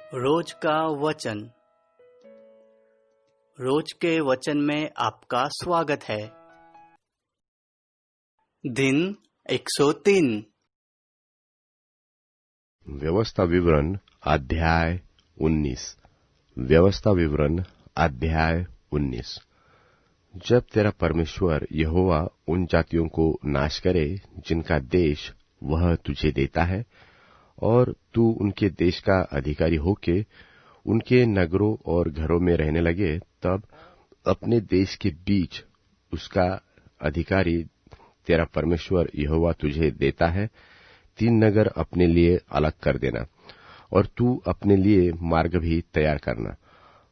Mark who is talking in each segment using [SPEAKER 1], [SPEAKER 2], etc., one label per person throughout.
[SPEAKER 1] रोज का वचन। रोज के वचन में आपका स्वागत है। दिन 103।
[SPEAKER 2] व्यवस्था विवरण अध्याय 19। व्यवस्था विवरण अध्याय 19। जब तेरा परमेश्वर यहोवा उन जातियों को नाश करे जिनका देश वह तुझे देता है, और तू उनके देश का अधिकारी होके उनके नगरों और घरों में रहने लगे, तब अपने देश के बीच उसका अधिकारी तेरा परमेश्वर यहोवा तुझे देता है 3 नगर अपने लिए अलग कर देना, और तू अपने लिए मार्ग भी तैयार करना,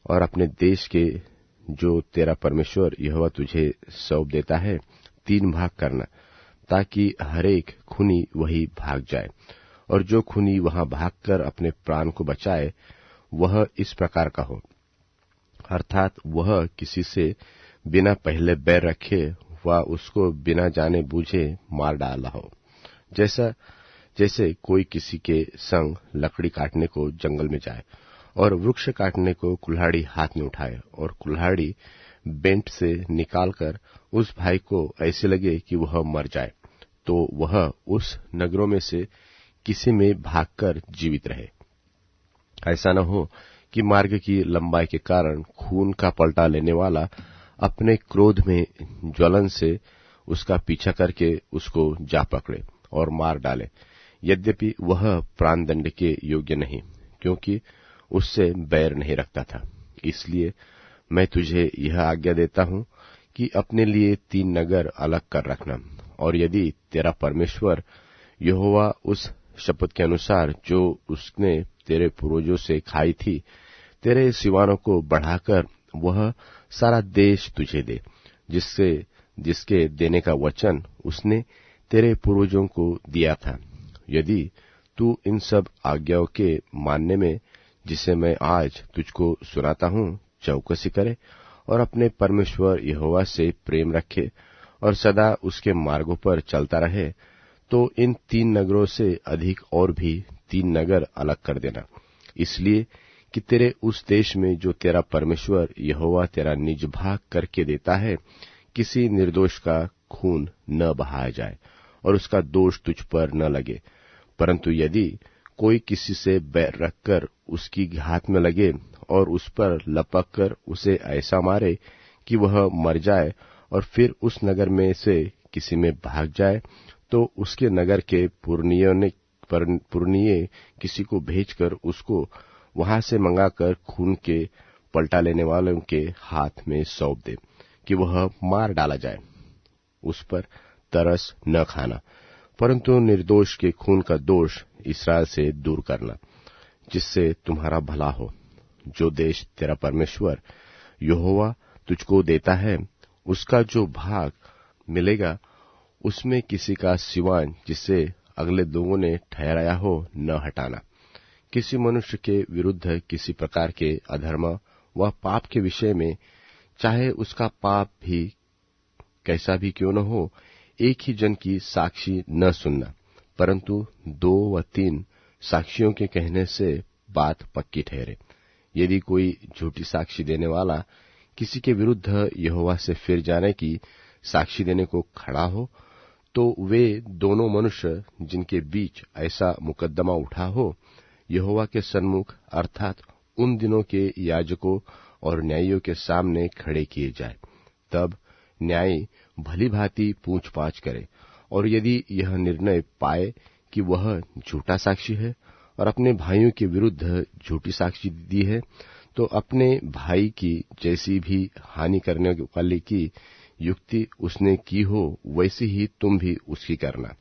[SPEAKER 2] और अपने देश के जो तेरा परमेश्वर यहोवा तुझे सौंप देता है 3 भाग करना, ताकि हरेक खूनी वही भाग जाए। और जो खूनी वहां भागकर अपने प्राण को बचाए वह इस प्रकार का हो, अर्थात वह किसी से बिना पहले बैर रखे व उसको बिना जाने बूझे मार डाला हो। जैसे कोई किसी के संग लकड़ी काटने को जंगल में जाए और वृक्ष काटने को कुल्हाड़ी हाथ में उठाए, और कुल्हाड़ी बेंट से निकालकर उस भाई को ऐसे लगे कि वह मर जाए, तो वह उस नगरों में से किसी में भागकर जीवित रहे। ऐसा न हो कि मार्ग की लंबाई के कारण खून का पलटा लेने वाला अपने क्रोध में ज्वलन से उसका पीछा करके उसको जा पकड़े और मार डाले, यद्यपि वह प्राणदंड के योग्य नहीं, क्योंकि उससे बैर नहीं रखता था। इसलिए मैं तुझे यह आज्ञा देता हूं कि अपने लिए 3 नगर अलग कर रखना, और यदि तेरा परमेश्वर यहोवा उस शपथ के अनुसार जो उसने तेरे पूर्वजों से खाई थी, तेरे सिवानों को बढ़ाकर वह सारा देश तुझे दे, जिसके देने का वचन उसने तेरे पूर्वजों को दिया था, यदि तू इन सब आज्ञाओं के मानने में, जिसे मैं आज तुझको सुनाता हूं, चौकसी करे और अपने परमेश्वर यहोवा से प्रेम रखे और सदा उसके मार्गों पर चलता रहे, तो इन 3 नगरों से अधिक और भी 3 नगर अलग कर देना, इसलिए कि तेरे उस देश में जो तेरा परमेश्वर यहोवा तेरा निज भाग करके देता है, किसी निर्दोष का खून न बहाया जाए और उसका दोष तुझ पर न लगे। परंतु यदि कोई किसी से बैर रखकर उसकी घात में लगे और उस पर लपक कर उसे ऐसा मारे कि वह मर जाए, और फिर उस नगर में से किसी में भाग जाए, तो उसके नगर के पुरनिये किसी को भेजकर उसको वहां से मंगाकर खून के पलटा लेने वालों के हाथ में सौंप दे कि वह मार डाला जाए। उस पर तरस न खाना, परंतु निर्दोष के खून का दोष इस्राएल से दूर करना, जिससे तुम्हारा भला हो। जो देश तेरा परमेश्वर यहोवा तुझको देता है, उसका जो भाग मिलेगा, उसमें किसी का सिवान जिसे अगले लोगों ने ठहराया हो न हटाना। किसी मनुष्य के विरुद्ध किसी प्रकार के अधर्म व पाप के विषय में, चाहे उसका पाप भी कैसा भी क्यों न हो, एक ही जन की साक्षी न सुनना, परंतु 2 व 3 साक्षियों के कहने से बात पक्की ठहरे। यदि कोई झूठी साक्षी देने वाला किसी के विरुद्ध यहोवा से फिर जाने की साक्षी देने को खड़ा हो, तो वे दोनों मनुष्य जिनके बीच ऐसा मुकदमा उठा हो, यहोवा के सन्मुख अर्थात उन दिनों के याजकों और न्यायियों के सामने खड़े किए जाए। तब न्यायी भली भांति पूछ-पाछ करे, और यदि यह निर्णय पाए कि वह झूठा साक्षी है और अपने भाइयों के विरुद्ध झूठी साक्षी दी है, तो अपने भाई की जैसी भी हानि करने वाले की युक्ति उसने की हो, वैसी ही तुम भी उसकी करना।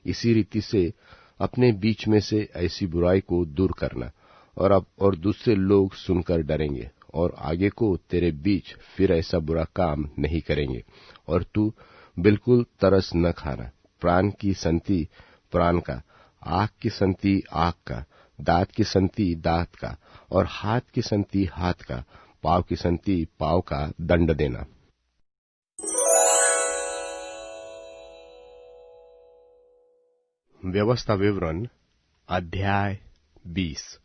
[SPEAKER 2] इसी रीति से अपने बीच में से ऐसी बुराई को दूर करना, और दूसरे लोग सुनकर डरेंगे और आगे को तेरे बीच फिर ऐसा बुरा काम नहीं करेंगे। और तू बिल्कुल तरस न खाना। प्राण की संति प्राण का, आँख की संति आँख का, दांत की संति दांत का, और हाथ की संति हाथ का, पाँव की संति पाँव का दंड देना। व्यवस्था विवरण अध्याय 20।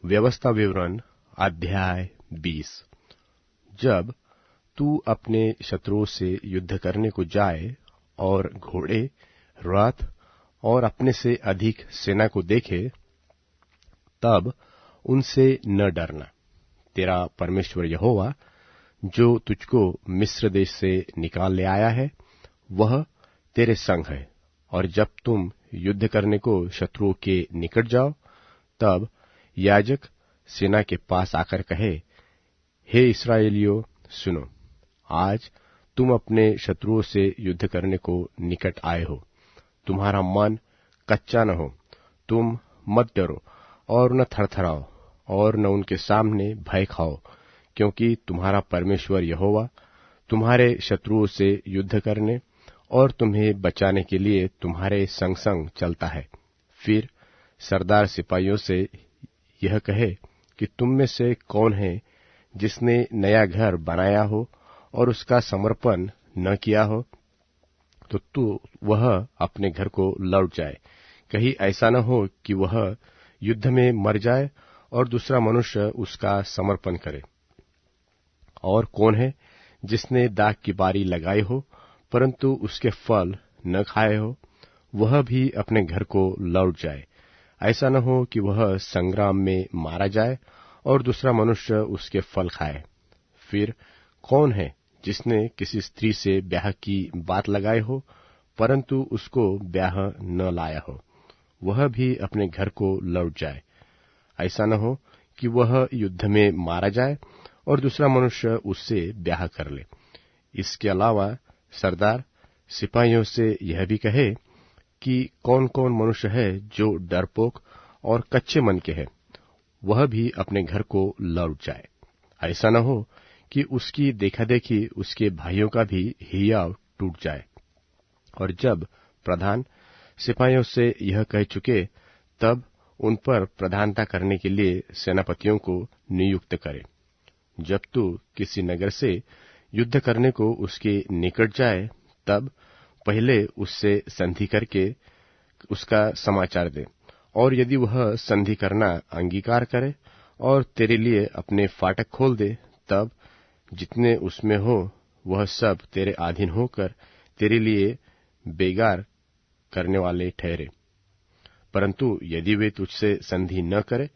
[SPEAKER 2] व्यवस्था विवरण अध्याय 20। जब तू अपने शत्रुओं से युद्ध करने को जाए और घोड़े, रथ और अपने से अधिक सेना को देखे, तब उनसे न डरना। तेरा परमेश्वर यहोवा जो तुझको मिस्र देश से निकाल ले आया है, वह तेरे संग है। और जब तुम युद्ध करने को शत्रुओं के निकट जाओ, तब याजक सेना के पास आकर कहे, हे इस्राएलियों, सुनो, आज तुम अपने शत्रुओं से युद्ध करने को निकट आए हो। तुम्हारा मन कच्चा न हो, तुम मत डरो और न थरथराओ और न उनके सामने भय खाओ, क्योंकि तुम्हारा परमेश्वर यहोवा तुम्हारे शत्रुओं से युद्ध करने और तुम्हें बचाने के लिए तुम्हारे संग संग चलता है। फिर सरदार सिपाहियों से यह कहे कि तुम में से कौन है जिसने नया घर बनाया हो और उसका समर्पण न किया हो, तो वह अपने घर को लौट जाए। कहीं ऐसा न हो कि वह युद्ध में मर जाए और दूसरा मनुष्य उसका समर्पण करे। और कौन है जिसने दाख की बारी लगाई हो परंतु उसके फल न खाए हो, वह भी अपने घर को लौट जाए। ऐसा न हो कि वह संग्राम में मारा जाए और दूसरा मनुष्य उसके फल खाए। फिर कौन है जिसने किसी स्त्री से ब्याह की बात लगाई हो परंतु उसको ब्याह न लाया हो, वह भी अपने घर को लौट जाए। ऐसा न हो कि वह युद्ध में मारा जाए और दूसरा मनुष्य उससे ब्याह कर ले। इसके अलावा सरदार सिपाहियों से यह भी कहे कि कौन कौन मनुष्य है जो डरपोक और कच्चे मन के हैं, वह भी अपने घर को लौट जाए। ऐसा न हो कि उसकी देखा देखी उसके भाइयों का भी हियाव टूट जाए। और जब प्रधान सिपाहियों से यह कह चुके, तब उन पर प्रधानता करने के लिए सेनापतियों को नियुक्त करे। जब तू किसी नगर से युद्ध करने को उसके निकट जाए, तब पहले उससे संधि करके उसका समाचार दे। और यदि वह संधि करना अंगीकार करे और तेरे लिए अपने फाटक खोल दे, तब जितने उसमें हो वह सब तेरे अधीन होकर तेरे लिए बेगार करने वाले ठहरे। परंतु यदि वे तुझसे संधि न करे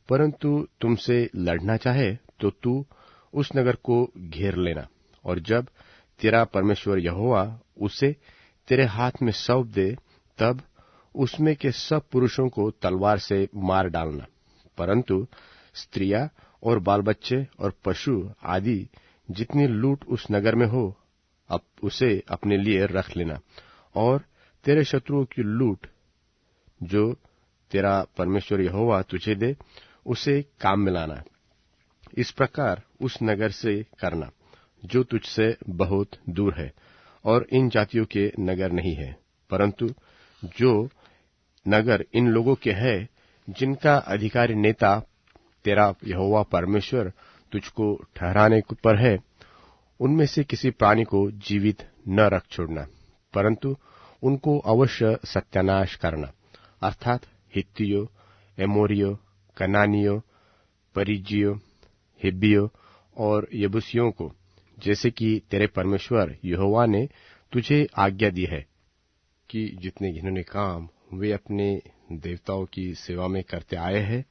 [SPEAKER 2] परंतु तुमसे लड़ना चाहे, तो तू उस नगर को घेर लेना। और जब तेरा परमेश्वर यहोवा उसे तेरे हाथ में सौंप दे, तब उसमें के सब पुरुषों को तलवार से मार डालना, परंतु स्त्रियां और बाल बच्चे और पशु आदि जितनी लूट उस नगर में हो, अब उसे अपने लिए रख लेना। और तेरे शत्रुओं की लूट जो तेरा परमेश्वर यहोवा तुझे दे, उसे काम में लाना। इस प्रकार उस नगर से करना जो तुझसे बहुत दूर है और इन जातियों के नगर नहीं है, परंतु जो नगर इन लोगों के है जिनका अधिकारी नेता तेरा यहोवा परमेश्वर तुझको ठहराने पर है, उनमें से किसी प्राणी को जीवित न रख छोड़ना, परंतु उनको अवश्य सत्यानाश करना, अर्थात हित्तियों, एमोरियों, कनानियों, परिज्जियों, हिब्बियों और यबूसियों को, जैसे कि तेरे परमेश्वर यहोवा ने तुझे आज्ञा दी है कि जितने घिनौने काम वे अपने देवताओं की सेवा में करते आए हैं,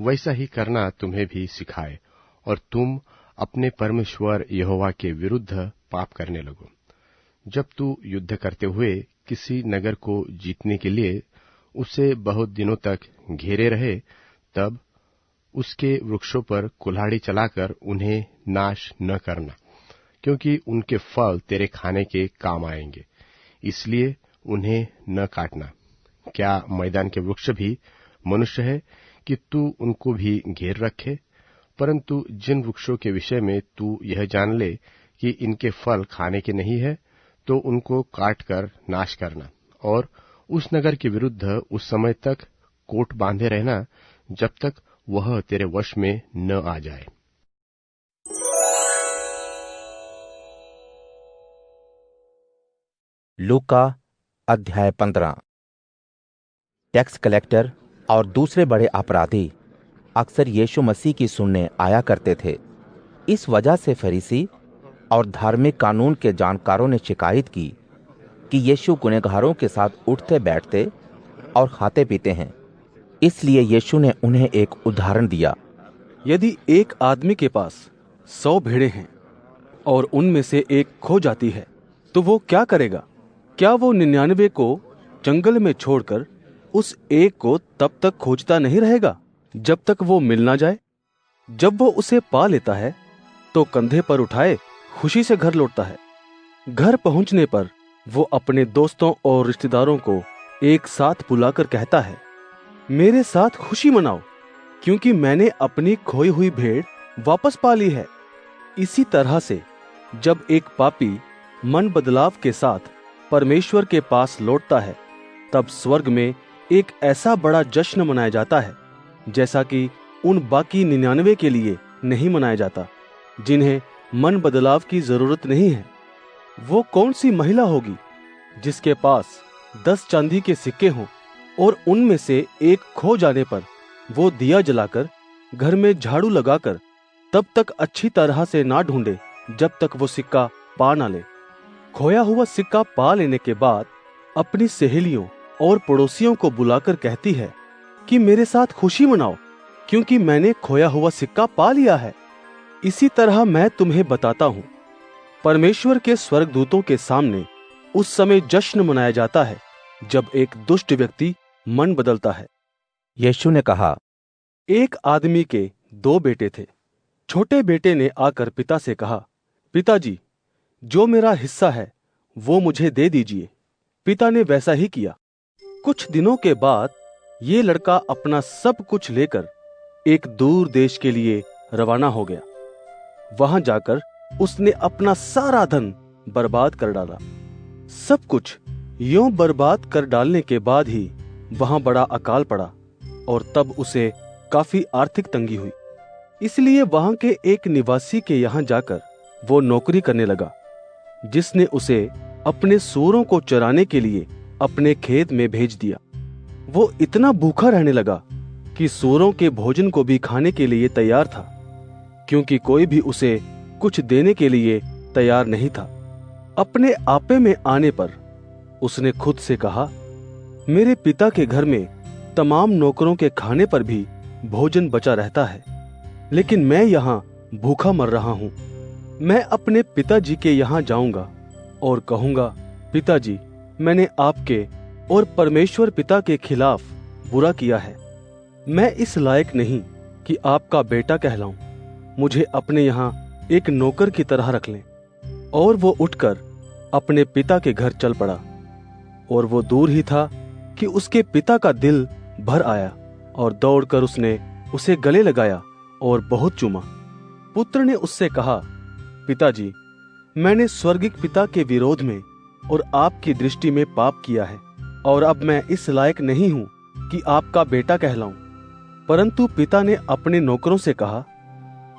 [SPEAKER 2] वैसा ही करना तुम्हें भी सिखाए, और तुम अपने परमेश्वर यहोवा के विरुद्ध पाप करने लगो। जब तू युद्ध करते हुए किसी नगर को जीतने के लिए उसे बहुत दिनों तक घेरे रहे, तब उसके वृक्षों पर कुल्हाड़ी चलाकर उन्हें नाश न करना, क्योंकि उनके फल तेरे खाने के काम आएंगे, इसलिए उन्हें न काटना। क्या मैदान के वृक्ष भी मनुष्य है कि तू उनको भी घेर रखे? परंतु जिन वृक्षों के विषय में तू यह जान ले कि इनके फल खाने के नहीं है, तो उनको काटकर नाश करना, और उस नगर के विरुद्ध उस समय तक कोट बांधे रहना जब तक वह तेरे वश में न आ जाए।
[SPEAKER 3] लूका अध्याय 15। टैक्स कलेक्टर और दूसरे बड़े अपराधी अक्सर यीशु मसीह की सुनने आया करते थे। इस वजह से फरीसी और धार्मिक कानून के जानकारों ने शिकायत की कि यीशु गुनहगारों के साथ उठते बैठते और खाते पीते हैं। इसलिए यीशु ने उन्हें एक उदाहरण दिया।
[SPEAKER 4] यदि एक आदमी के पास 100 भेड़ें हैं और उनमें से एक खो जाती है, तो वो क्या करेगा? क्या वो 99 को जंगल में छोड़कर उस एक को तब तक खोजता नहीं रहेगा जब तक वो मिल ना जाए? जब वो उसे पा लेता है तो कंधे पर उठाए खुशी से घर लौटता है। घर पहुंचने पर वो अपने दोस्तों और रिश्तेदारों को एक साथ बुलाकर कहता है, मेरे साथ खुशी मनाओ, क्योंकि मैंने अपनी खोई हुई भेड़ वापस पा ली है। इसी तरह से जब एक पापी मन बदलाव के साथ परमेश्वर के पास लौटता है, तब स्वर्ग में एक ऐसा बड़ा जश्न मनाया जाता है जैसा कि उन बाकी 99 के लिए नहीं मनाया जाता जिन्हें मन बदलाव की जरूरत नहीं है। वो कौन सी महिला होगी जिसके पास 10 चांदी के सिक्के हों और उनमें से एक खो जाने पर वो दिया जलाकर घर में झाड़ू लगाकर तब तक अच्छी तरह से ना ढूंढे जब तक वो सिक्का पा ना ले। खोया हुआ सिक्का पा लेने के बाद अपनी सहेलियों और पड़ोसियों को बुलाकर कहती है कि मेरे साथ खुशी मनाओ, क्योंकि मैंने खोया हुआ सिक्का पा लिया है। इसी तरह मैं तुम्हें बताता हूं, परमेश्वर के स्वर्गदूतों के सामने उस समय जश्न मनाया जाता है जब एक दुष्ट व्यक्ति मन बदलता है।
[SPEAKER 3] यीशु ने कहा,
[SPEAKER 4] एक आदमी के 2 बेटे थे। छोटे बेटे ने आकर पिता से कहा, पिताजी, जो मेरा हिस्सा है वो मुझे दे दीजिए। पिता ने वैसा ही किया। कुछ दिनों के बाद ये लड़का अपना सब कुछ लेकर एक दूर देश के लिए रवाना हो गया। वहां जाकर उसने अपना सारा धन बर्बाद कर डाला। सब कुछ यूं बर्बाद कर डालने के बाद ही वहां बड़ा अकाल पड़ा और तब उसे काफी आर्थिक तंगी हुई। इसलिए वहां के एक निवासी के यहां जाकर वो नौकरी करने लगा, जिसने उसे अपने सूअरों को चराने के लिए अपने खेत में भेज दिया। वो इतना भूखा रहने लगा कि सूअरों के भोजन को भी खाने के लिए तैयार था, क्योंकि कोई भी उसे कुछ देने के लिए तैयार नहीं था। अपने आपे में आने पर उसने खुद से कहा, मेरे पिता के घर में तमाम नौकरों के खाने पर भी भोजन बचा रहता है, लेकिन मैं यहाँ भूखा मर रहा हूँ। मैं अपने पिताजी के यहाँ जाऊंगा और कहूंगा, पिताजी, मैंने आपके और परमेश्वर पिता के खिलाफ बुरा किया है। मैं इस लायक नहीं कि आपका बेटा कहलाऊं। मुझे अपने यहाँ एक नौकर की तरह रख लें। और वो उठकर अपने पिता के घर चल पड़ा। और वो दूर ही था कि उसके पिता का दिल भर आया और दौड़कर उसने उसे गले लगाया और बहुत चूमा। पुत्र ने उससे कहा, पिताजी, मैंने स्वर्गिक पिता के विरोध में और आपकी दृष्टि में पाप किया है, और अब मैं इस लायक नहीं हूं कि आपका बेटा कहलाऊं। परंतु पिता ने अपने नौकरों से कहा,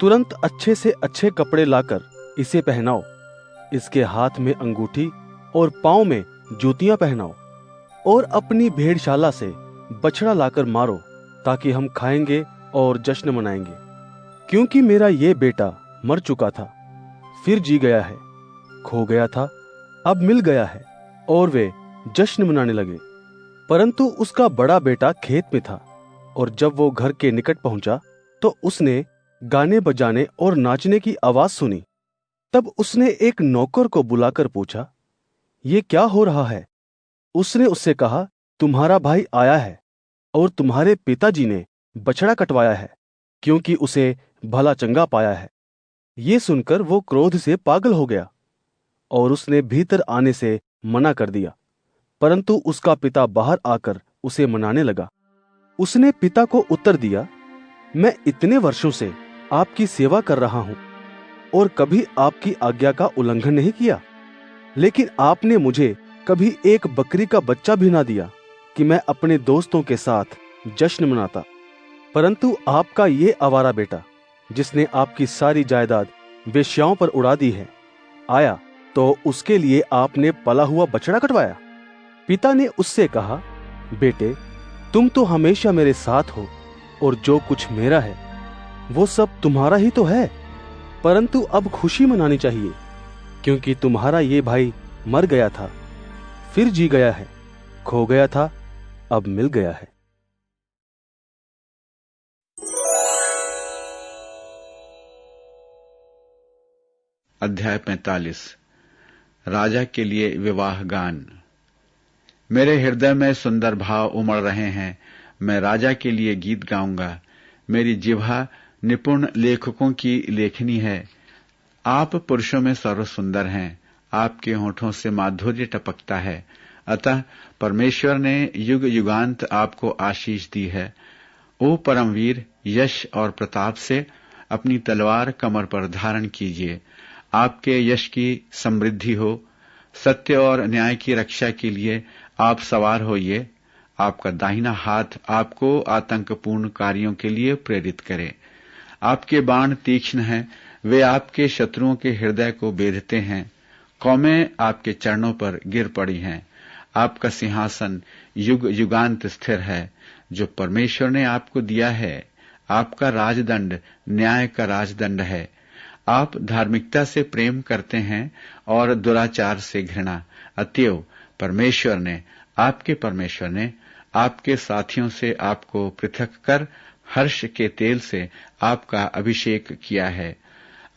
[SPEAKER 4] तुरंत अच्छे से अच्छे कपड़े लाकर इसे पहनाओ, इसके हाथ में अंगूठी और पांव में जूतियां पहनाओ, और अपनी भेड़शाला से बछड़ा लाकर मारो, ताकि हम खाएंगे और जश्न मनाएंगे। क्योंकि मेरा ये बेटा मर चुका था, फिर जी गया है, खो गया था, अब मिल गया है। और वे जश्न मनाने लगे। परंतु उसका बड़ा बेटा खेत में था, और जब वो घर के निकट पहुंचा तो उसने गाने बजाने और नाचने की आवाज सुनी। तब उसने एक नौकर को बुलाकर पूछा, ये क्या हो रहा है? उसने उससे कहा, तुम्हारा भाई आया है और तुम्हारे पिताजी ने बछड़ा कटवाया है, क्योंकि उसे भला चंगा पाया है। ये सुनकर वो क्रोध से पागल हो गया और उसने भीतर आने से मना कर दिया। परंतु उसका पिता बाहर आकर उसे मनाने लगा। उसने पिता को उत्तर दिया, मैं इतने वर्षों से आपकी सेवा कर रहा हूं और कभी आपकी आज्ञा का उल्लंघन नहीं किया, लेकिन आपने मुझे कभी एक बकरी का बच्चा भी ना दिया कि मैं अपने दोस्तों के साथ जश्न मनाता। परंतु आपका ये आवारा बेटा, जिसने आपकी सारी जायदाद वेश्याओं पर उड़ा दी है, आया तो उसके लिए आपने पला हुआ बछड़ा कटवाया। पिता ने उससे कहा, बेटे, तुम तो हमेशा मेरे साथ हो और जो कुछ मेरा है वो सब तुम्हारा ही तो है। परंतु अब खुशी मनानी चाहिए, क्योंकि तुम्हारा ये भाई मर गया था, फिर जी गया है, खो गया था, अब मिल गया है।
[SPEAKER 5] अध्याय 45 राजा के लिए विवाह गान। मेरे हृदय में सुंदर भाव उमड़ रहे हैं। मैं राजा के लिए गीत गाऊंगा। मेरी जिह्वा निपुण लेखकों की लेखनी है। आप पुरुषों में सर्व सुंदर हैं। आपके होठों से माधुर्य टपकता है। अतः परमेश्वर ने युग युगांत आपको आशीष दी है। ओ परमवीर, यश और प्रताप से अपनी तलवार कमर पर धारण कीजिए। आपके यश की समृद्धि हो। सत्य और न्याय की रक्षा के लिए आप सवार होइए। आपका दाहिना हाथ आपको आतंकपूर्ण कार्यों के लिए प्रेरित करे। आपके बाण तीक्ष्ण हैं, वे आपके शत्रुओं के हृदय को बेधते हैं। कौमें आपके चरणों पर गिर पड़ी हैं। आपका सिंहासन युग युगांत स्थिर है, जो परमेश्वर ने आपको दिया है। आपका राजदंड न्याय का राजदंड है। आप धार्मिकता से प्रेम करते हैं और दुराचार से घृणा। अतएव परमेश्वर ने आपके साथियों से आपको पृथक कर हर्ष के तेल से आपका अभिषेक किया है।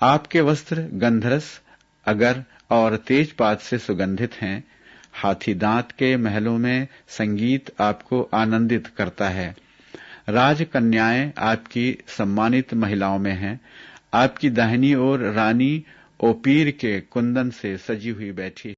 [SPEAKER 5] आपके वस्त्र गंधरस, अगर और तेजपात से सुगंधित हैं। हाथी दांत के महलों में संगीत आपको आनंदित करता है। राजकन्याएं आपकी सम्मानित महिलाओं में हैं। आपकी दाहिनी ओर रानी ओपीर के कुंदन से सजी हुई बैठी